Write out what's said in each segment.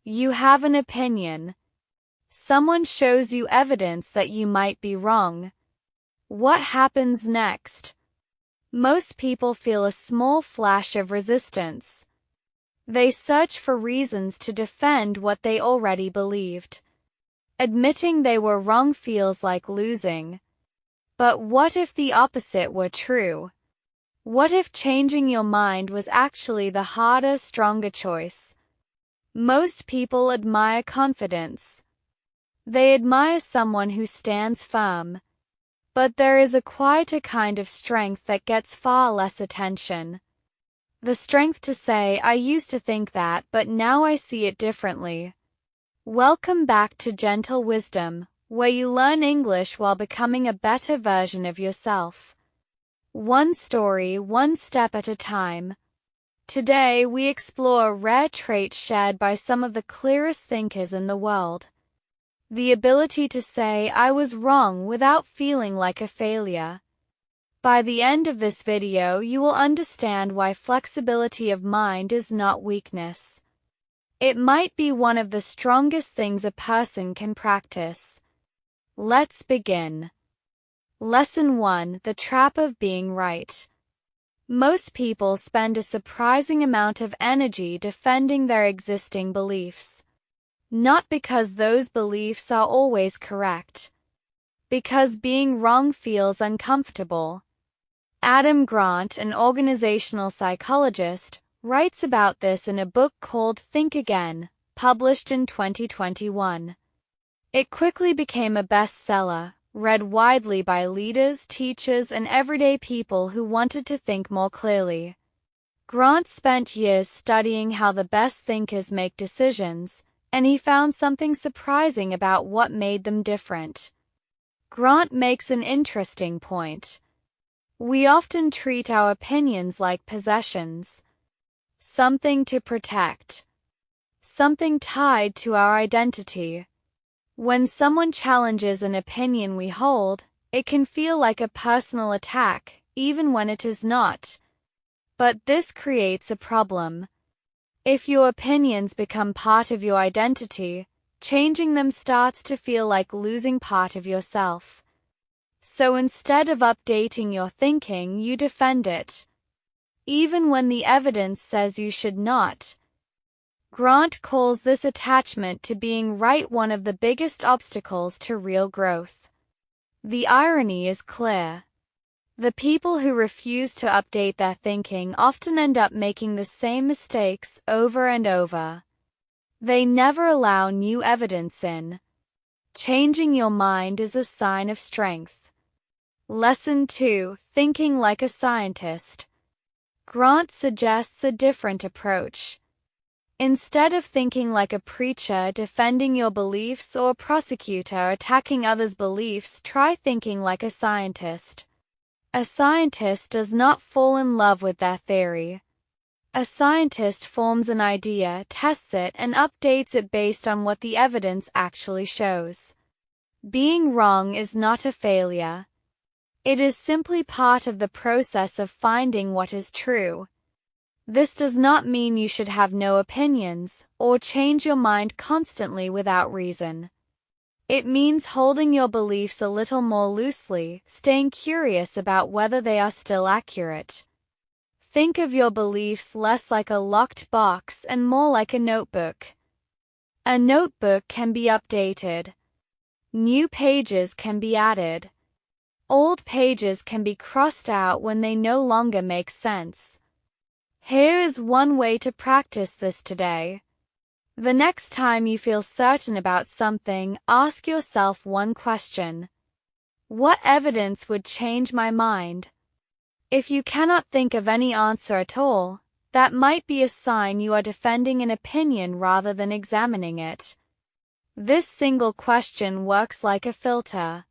You have an opinion. Someone shows you evidence that you might be wrong. What happens next? Most people feel a small flash of resistance. They search for reasons to defend what they already believed. Admitting they were wrong feels like losing. But what if the opposite were true? What if changing your mind was actually the harder, stronger choice? Most people admire confidence. They admire someone who stands firm. But there is a quieter kind of strength that gets far less attention. The strength to say, I used to think that, but now I see it differently. Welcome back to Gentle Wisdom, where you learn English while becoming a better version of yourself. One story, one step at a time. Today we explore a rare trait shared by some of the clearest thinkers in the world. The ability to say, I was wrong without feeling like a failure. By the end of this video, you will understand why flexibility of mind is not weakness. It might be one of the strongest things a person can practice. Let's begin. Lesson 1: The Trap of Being Right. Most people spend a surprising amount of energy defending their existing beliefs. Not because those beliefs are always correct. Because being wrong feels uncomfortable. Adam Grant, an organizational psychologist, writes about this in a book called Think Again, published in 2021. It quickly became a bestseller, read widely by leaders, teachers, and everyday people who wanted to think more clearly. Grant spent years studying how the best thinkers make decisions, and he found something surprising about what made them different. Grant makes an interesting point. We often treat our opinions like possessions. Something to protect. Something tied to our identity. When someone challenges an opinion we hold, it can feel like a personal attack, even when it is not. But this creates a problem. If your opinions become part of your identity, changing them starts to feel like losing part of yourself. So instead of updating your thinking, you defend it. Even when the evidence says you should not. Grant calls this attachment to being right one of the biggest obstacles to real growth. The irony is clear. The people who refuse to update their thinking often end up making the same mistakes over and over. They never allow new evidence in. Changing your mind is a sign of strength. Lesson 2: Thinking like a scientist. Grant suggests a different approach. Instead of thinking like a preacher defending your beliefs or a prosecutor attacking others' beliefs, try thinking like a scientist. A scientist does not fall in love with their theory. A scientist forms an idea, tests it, and updates it based on what the evidence actually shows. Being wrong is not a failure. It is simply part of the process of finding what is true. This does not mean you should have no opinions, or change your mind constantly without reason. It means holding your beliefs a little more loosely, staying curious about whether they are still accurate. Think of your beliefs less like a locked box and more like a notebook. A notebook can be updated. New pages can be added. Old pages can be crossed out when they no longer make sense. Here is one way to practice this today. The next time you feel certain about something, ask yourself one question. What evidence would change my mind? If you cannot think of any answer at all, that might be a sign you are defending an opinion rather than examining it. This single question works like a filter.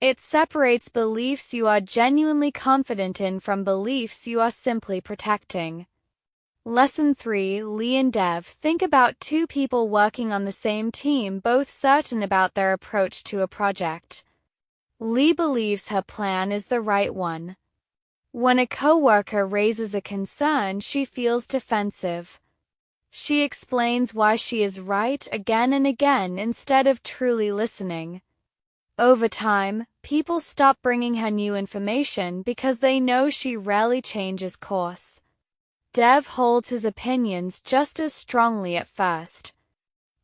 It separates beliefs you are genuinely confident in from beliefs you are simply protecting. Lesson 3: Lee and Dev. Think about two people working on the same team, both certain about their approach to a project. Lee believes her plan is the right one. When a coworker raises a concern, she feels defensive. She explains why she is right again and again instead of truly listening. Over time, people stop bringing her new information because they know she rarely changes course. Dev holds his opinions just as strongly at first.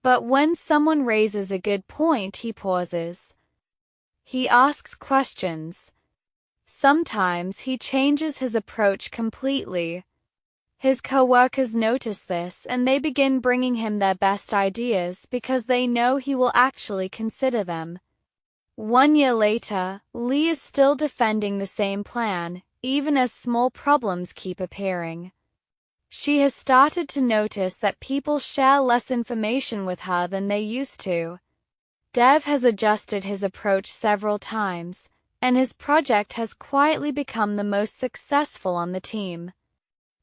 But when someone raises a good point, he pauses. He asks questions. Sometimes he changes his approach completely. His co-workers notice this and they begin bringing him their best ideas because they know he will actually consider them. 1 year later, Lee is still defending the same plan, even as small problems keep appearing. She has started to notice that people share less information with her than they used to. Dev has adjusted his approach several times, and his project has quietly become the most successful on the team.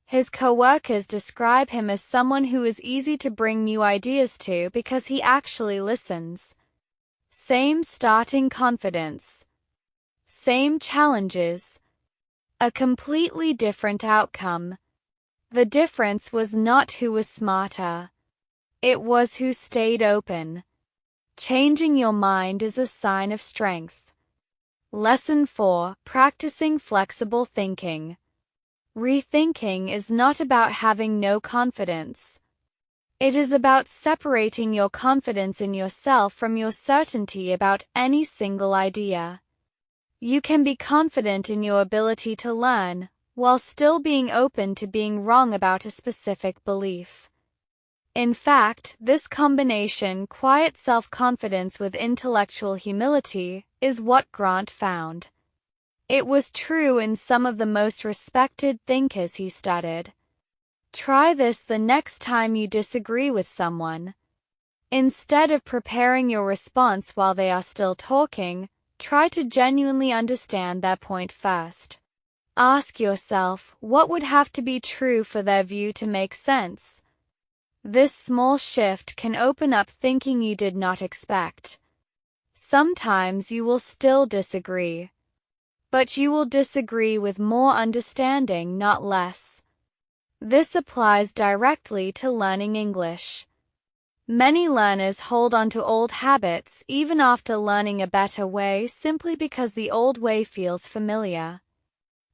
His co-workers describe him as someone who is easy to bring new ideas to because he actually listens. Same starting confidence. Same challenges. A completely different outcome. The difference was not who was smarter. It was who stayed open. Changing your mind is a sign of strength. Lesson 4: Practicing flexible thinking. Rethinking is not about having no confidence. It is about separating your confidence in yourself from your certainty about any single idea. You can be confident in your ability to learn, while still being open to being wrong about a specific belief. In fact, this combination, quiet self-confidence with intellectual humility, is what Grant found. It was true in some of the most respected thinkers he studied. Try this the next time you disagree with someone. Instead of preparing your response while they are still talking, try to genuinely understand their point first. Ask yourself, what would have to be true for their view to make sense? This small shift can open up thinking you did not expect. Sometimes you will still disagree. But you will disagree with more understanding, not less. This applies directly to learning English. Many learners hold on to old habits even after learning a better way simply because the old way feels familiar.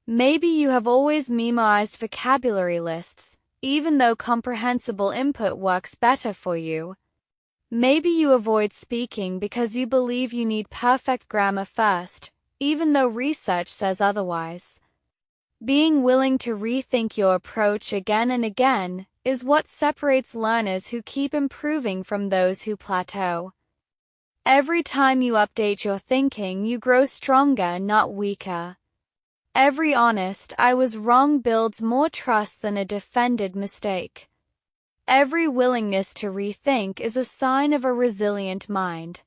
Maybe you have always memorized vocabulary lists, even though comprehensible input works better for you. Maybe you avoid speaking because you believe you need perfect grammar first, even though research says otherwise. Being willing to rethink your approach again and again is what separates learners who keep improving from those who plateau. Every time you update your thinking, you grow stronger, not weaker. Every honest "I was wrong" builds more trust than a defended mistake. Every willingness to rethink is a sign of a resilient mind.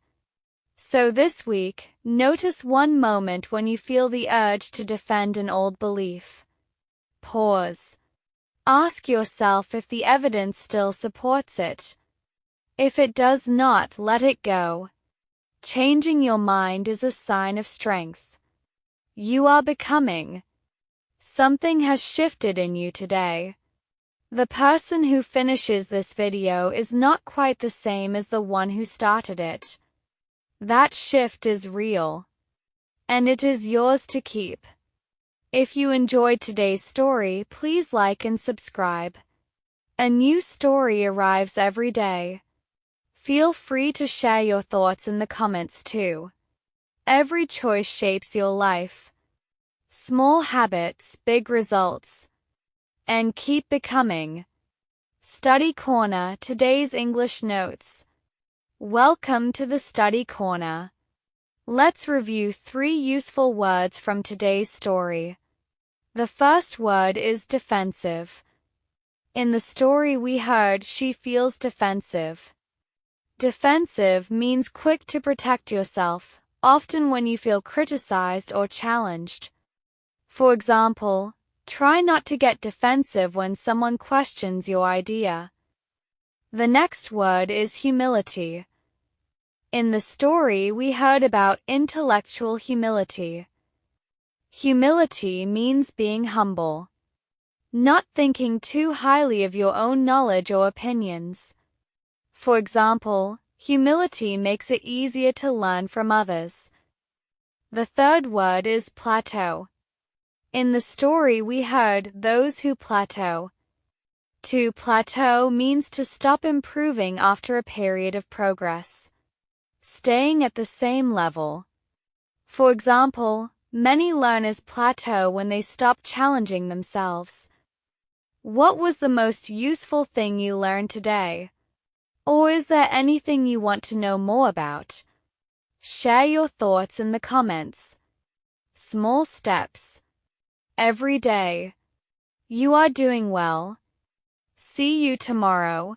So this week, notice one moment when you feel the urge to defend an old belief. Pause. Ask yourself if the evidence still supports it. If it does not, let it go. Changing your mind is a sign of strength. You are becoming. Something has shifted in you today. The person who finishes this video is not quite the same as the one who started it. That shift is real. And it is yours to keep. If you enjoyed today's story, please like and subscribe. A new story arrives every day. Feel free to share your thoughts in the comments too. Every choice shapes your life. Small habits, big results. And keep becoming. Study Corner, today's English notes. Welcome to the Study Corner. Let's review 3 useful words from today's story. The first word is defensive. In the story we heard, she feels defensive. Defensive means quick to protect yourself, often when you feel criticized or challenged. For example, try not to get defensive when someone questions your idea. The next word is humility. In the story, we heard about intellectual humility. Humility means being humble. Not thinking too highly of your own knowledge or opinions. For example, humility makes it easier to learn from others. The third word is plateau. In the story we heard those who plateau. To plateau means to stop improving after a period of progress, staying at the same level. For example, many learners plateau when they stop challenging themselves. What was the most useful thing you learned today? Or is there anything you want to know more about? Share your thoughts in the comments. Small steps. Every day. You are doing well. See you tomorrow.